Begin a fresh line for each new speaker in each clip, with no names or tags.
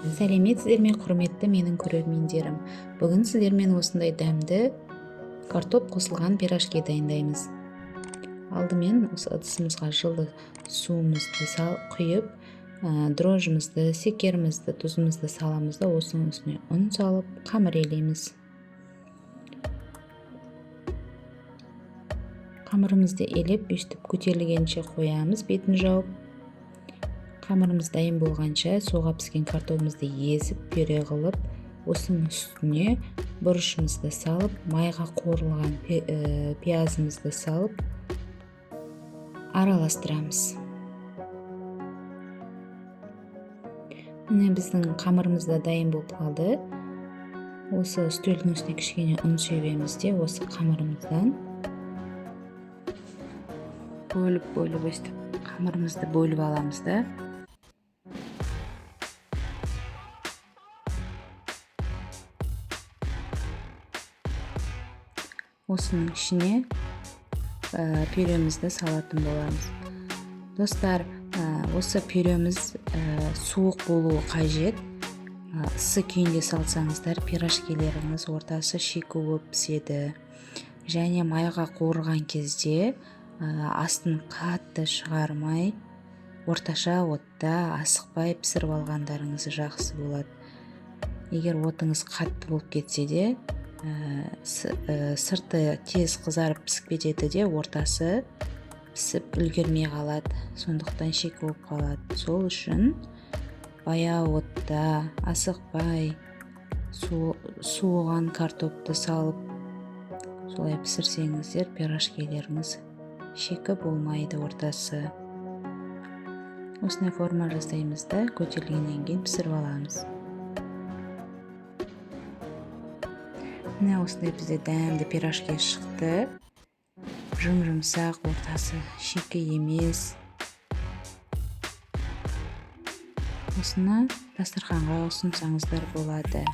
Сәлеметсіздер ме, құрметті менің көрермендерім. Бүгін сіздермен осындай дәмді картоп қосылған пирожки дайындаймыз. Алдымен осы ыдысымызға жылы суымызды құйып, дрожжымызды, секерімізді, тұзымызды саламыз да осының үстіне ұн салып, қамыр елейміз. Қамырымызды елеп, өстіп көтерілгенше қоямыз, бетін жауып. Қамырымыз дайын болғанша суға піскен картопымызды езіп, пюре қылып, осының үстіне бұрышымызды салып, майға қуырылған пиязымызды салып, араластырамыз. Міне біздің қамырымыз да дайын болып қалды. Осы үстелдің үстіне кішкене ұн себеміз де осы қамырымыздан бөліп өстіп қамырымызды бөліп аламыз да. Осының ішіне пюремізді салатын боламыз. Достар, осы пюреміз суық болуы қажет. Ысы күйінде салсаңыздар, пирожкилеріңіз ортасы шикі болып піседі. Және майға қуырған кезде астын қатты шығармай, орташа отта асықпай пісіріп алғандарыңыз жақсы болады. Егер отыңыз қатты болып кетсе де, сырты тез қызарып пісіп кетеді де, ортасы пісіп үлгермей қалады. Сондықтан шикі болып қалады. Сол үшін баяу отта асықпай суыған картопты салып, солай пісірсеңіздер, пирожкилеріңіз шикі болмайды ортасы. Осындай форма жасаймыз да, көтерілгеннен кейін пісіріп аламыз. Міне осындай бізде дәмді пирожки шықты. Жұмсақ, ортасы шикі емес. Осыны дастарханға ұсынсаңыздар болады.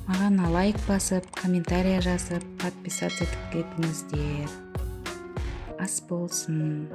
Маған лайк басып, комментария жазып, подписаться етіп кетіңіздер. Ас болсын.